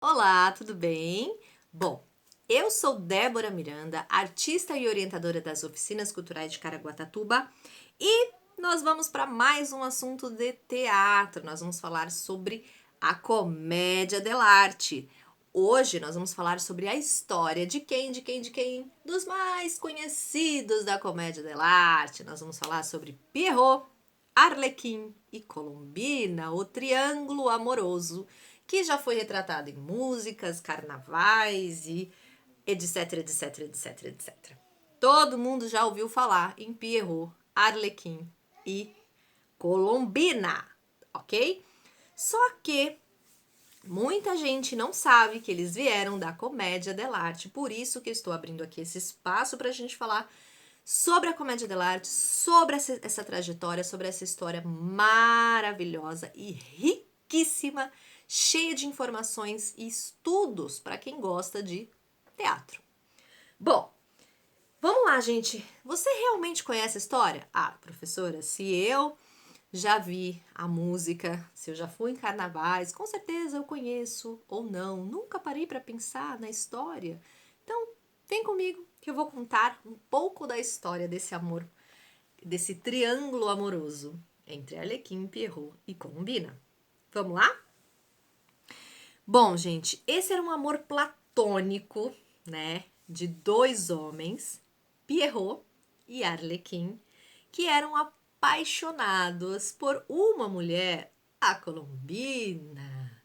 Olá, tudo bem? Bom, eu sou Débora Miranda, artista e orientadora das oficinas culturais de Caraguatatuba, e nós vamos para mais um assunto de teatro. Nós vamos falar sobre a comédia dell'arte. Hoje nós vamos falar sobre a história de quem? Dos mais conhecidos da comédia dell'arte. Nós vamos falar sobre Pierrot, Arlequim e Colombina, o triângulo amoroso, que já foi retratado em músicas, carnavais e etc. Todo mundo já ouviu falar em Pierrot, Arlequim e Colombina, ok? Só que muita gente não sabe que eles vieram da comédia dell'arte, por isso que eu estou abrindo aqui esse espaço para a gente falar sobre a comédia dell'arte, sobre essa trajetória, sobre essa história maravilhosa e riquíssima, cheia de informações e estudos para quem gosta de teatro. Bom, vamos lá, gente. Você realmente conhece a história? Ah, professora, se eu já vi a música, se eu já fui em carnavais, com certeza eu conheço ou não. Nunca parei para pensar na história. Então, vem comigo que eu vou contar um pouco da história desse amor, desse triângulo amoroso entre Arlequim, Pierrot e Colombina. Vamos lá? Bom, gente, esse era um amor platônico, né, de dois homens, Pierrot e Arlequim, que eram apaixonados por uma mulher, a Colombina.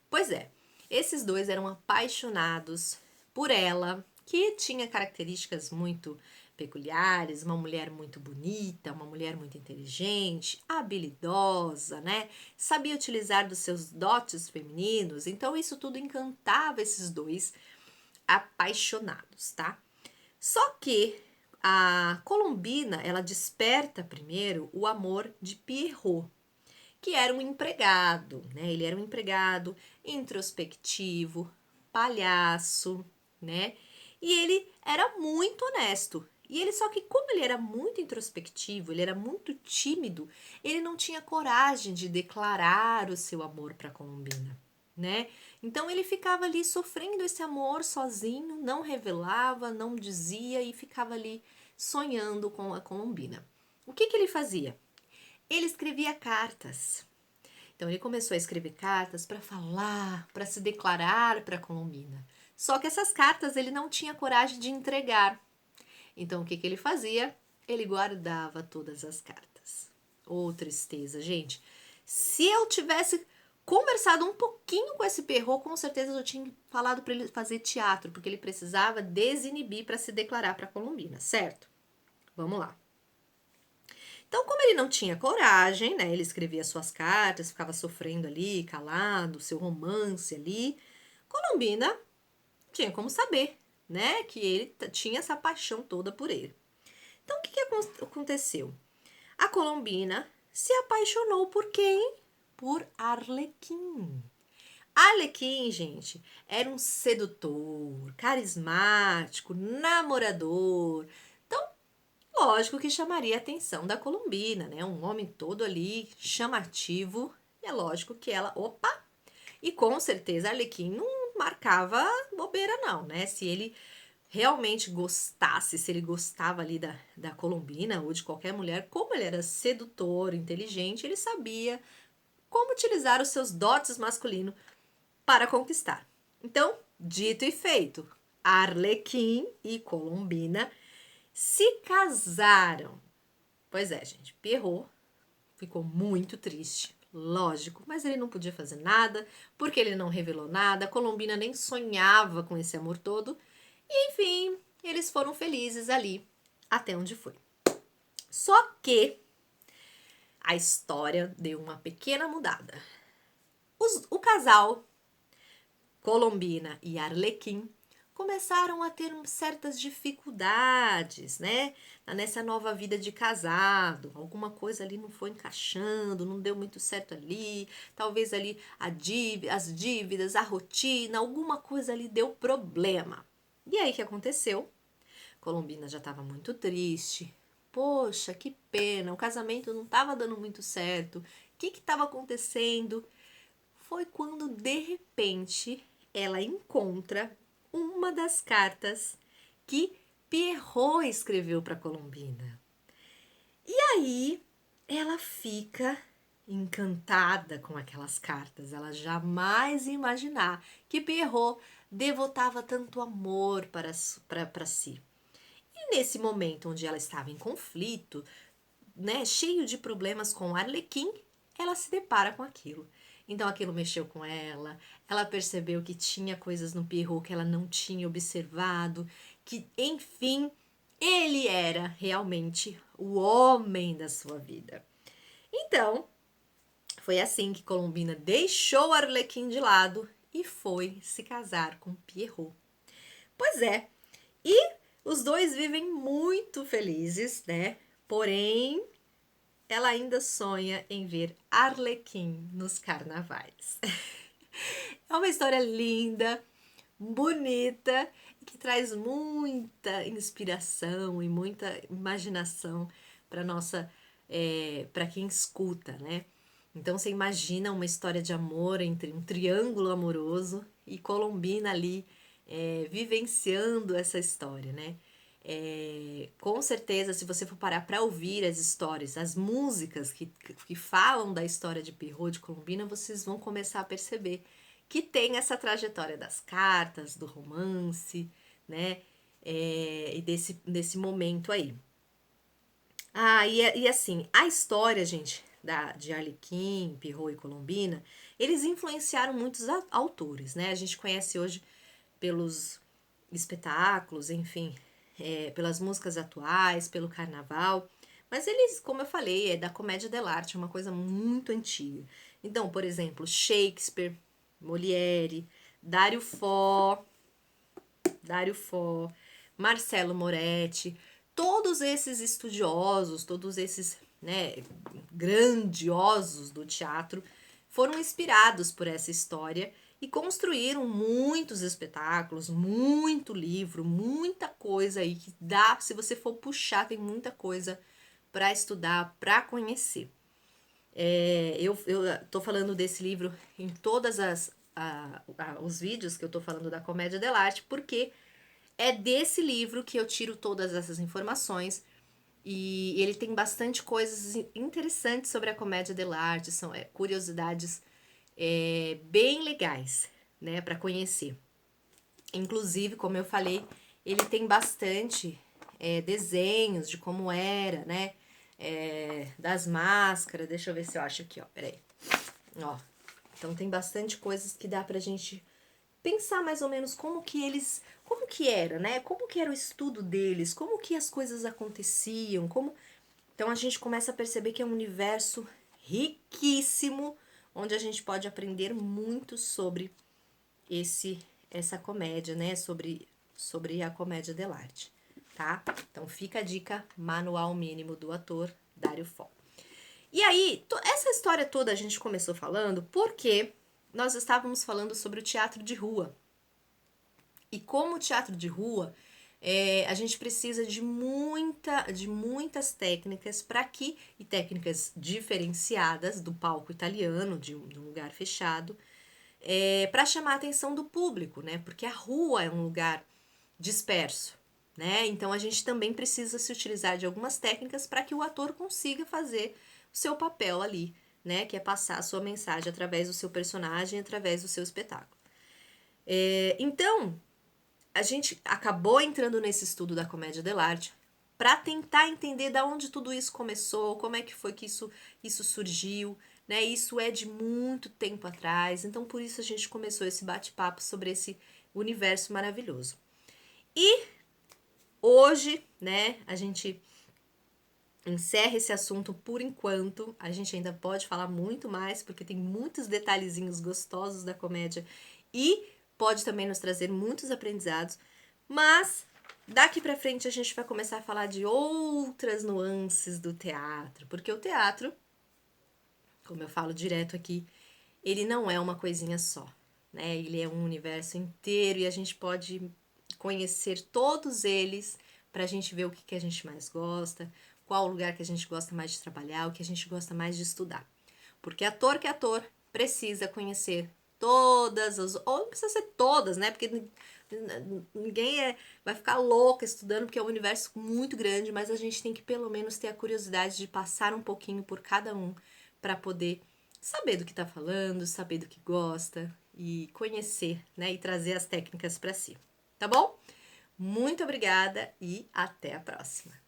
Pois é, esses dois eram apaixonados por ela, que tinha características muito peculiares, uma mulher muito bonita, uma mulher muito inteligente, habilidosa, né? Sabia utilizar dos seus dotes femininos, então isso tudo encantava esses dois apaixonados, tá? Só que a Colombina, ela desperta primeiro o amor de Pierrot, que era um empregado, né? Ele era um empregado introspectivo, palhaço, né? E ele era muito honesto. E ele só que como ele era muito introspectivo, ele era muito tímido, ele não tinha coragem de declarar o seu amor para Colombina, né? Então ele ficava ali sofrendo esse amor sozinho, não revelava, não dizia e ficava ali sonhando com a Colombina. O que ele fazia? Ele escrevia cartas. Então ele começou a escrever cartas para falar, para se declarar para a Colombina. Só que essas cartas ele não tinha coragem de entregar. Então o que ele fazia? Ele guardava todas as cartas. Ô, tristeza, gente. Se eu tivesse conversado um pouquinho com esse Perrault, com certeza eu tinha falado para ele fazer teatro, porque ele precisava desinibir para se declarar para a Colombina, certo? Vamos lá. Então, como ele não tinha coragem, né? Ele escrevia suas cartas, ficava sofrendo ali, calado, seu romance ali. Colombina tinha como saber, né? Que ele tinha essa paixão toda por ele. Então, o que aconteceu? A Colombina se apaixonou por quem? Por Arlequim. Arlequim, gente, era um sedutor, carismático, namorador. Então, lógico que chamaria a atenção da Colombina, né? Um homem todo ali chamativo. E é lógico que ela, opa! E com certeza Arlequim não marcava bobeira, não, né? Se ele realmente gostasse, se ele gostava ali da Colombina ou de qualquer mulher, como ele era sedutor, inteligente, ele sabia como utilizar os seus dotes masculinos para conquistar. Então, dito e feito, Arlequim e Colombina se casaram. Pois é, gente, Pierrot ficou muito triste, lógico, mas ele não podia fazer nada, porque ele não revelou nada, a Colombina nem sonhava com esse amor todo, e enfim, eles foram felizes ali, até onde foi. Só que a história deu uma pequena mudada. O casal Colombina e Arlequim começaram a ter certas dificuldades, né? Nessa nova vida de casado. Alguma coisa ali não foi encaixando, não deu muito certo ali. Talvez ali as dívidas, a rotina, alguma coisa ali deu problema. E aí o que aconteceu? Colombina já estava muito triste. Poxa, que pena, o casamento não estava dando muito certo. O que estava acontecendo? Foi quando de repente ela encontra uma das cartas que Pierrot escreveu para Colombina. E aí ela fica encantada com aquelas cartas. Ela jamais ia imaginar que Pierrot devotava tanto amor para si. E nesse momento onde ela estava em conflito, né, cheio de problemas com Arlequim, ela se depara com aquilo. Então aquilo mexeu com ela, ela percebeu que tinha coisas no Pierrot que ela não tinha observado, que enfim, ele era realmente o homem da sua vida. Então, foi assim que Colombina deixou Arlequim de lado e foi se casar com Pierrot. Pois é, e os dois vivem muito felizes, né? Porém, ela ainda sonha em ver Arlequim nos carnavais. É uma história linda, bonita, que traz muita inspiração e muita imaginação para nossa, para quem escuta, né? Então você imagina uma história de amor entre um triângulo amoroso e Colombina ali vivenciando essa história, né? Com certeza, se você for parar para ouvir as histórias, as músicas que falam da história de Pierrot de Colombina, vocês vão começar a perceber que tem essa trajetória das cartas, do romance, né? E desse momento aí. E assim, a história, gente, de Arlequim, Pierrot e Colombina, eles influenciaram muitos autores, né? A gente conhece hoje pelos espetáculos, enfim, pelas músicas atuais, pelo carnaval. Mas eles, como eu falei, é da comédia dell'arte, é uma coisa muito antiga. Então, por exemplo, Shakespeare, Molière, Dario Fo, Marcello Moretti, todos esses estudiosos, todos esses, né, grandiosos do teatro foram inspirados por essa história e construíram muitos espetáculos, muito livro, muita coisa aí que dá, se você for puxar, tem muita coisa para estudar, para conhecer. Eu tô falando desse livro em todas os vídeos que eu tô falando da Comédia dell'arte, porque é desse livro que eu tiro todas essas informações e ele tem bastante coisas interessantes sobre a Comédia dell'arte, são curiosidades bem legais, né, para conhecer. Inclusive, como eu falei, ele tem bastante desenhos de como era, né, das máscaras. Deixa eu ver se eu acho aqui, ó, peraí. Ó, então tem bastante coisas que dá pra gente pensar mais ou menos como que era, né? Como que era o estudo deles, como que as coisas aconteciam, Então a gente começa a perceber que é um universo riquíssimo, onde a gente pode aprender muito sobre essa comédia, né? Sobre a comédia dell'arte, tá? Então fica a dica, Manual Mínimo do Ator, Dario Fo. E aí, essa história toda a gente começou falando porque nós estávamos falando sobre o teatro de rua. E como o teatro de rua, a gente precisa de muitas técnicas e técnicas diferenciadas do palco italiano, de um lugar fechado, para chamar a atenção do público, né? Porque a rua é um lugar disperso, né? Então a gente também precisa se utilizar de algumas técnicas para que o ator consiga fazer o seu papel ali, né? Que é passar a sua mensagem através do seu personagem, através do seu espetáculo. Então, a gente acabou entrando nesse estudo da comédia dell'arte para tentar entender da onde tudo isso começou, como é que foi que isso surgiu, né? Isso é de muito tempo atrás, então por isso a gente começou esse bate-papo sobre esse universo maravilhoso. E hoje, né, a gente encerra esse assunto por enquanto. A gente ainda pode falar muito mais, porque tem muitos detalhezinhos gostosos da comédia e pode também nos trazer muitos aprendizados. Mas daqui pra frente a gente vai começar a falar de outras nuances do teatro, porque o teatro, como eu falo direto aqui, ele não é uma coisinha só, né? Ele é um universo inteiro e a gente pode conhecer todos eles pra gente ver o que a gente mais gosta, qual o lugar que a gente gosta mais de trabalhar, o que a gente gosta mais de estudar. Porque ator que é ator precisa conhecer todas, ou não precisa ser todas, né? Porque ninguém vai ficar louca estudando, porque é um universo muito grande, mas a gente tem que pelo menos ter a curiosidade de passar um pouquinho por cada um para poder saber do que tá falando, saber do que gosta e conhecer, né? E trazer as técnicas para si, tá bom? Muito obrigada e até a próxima!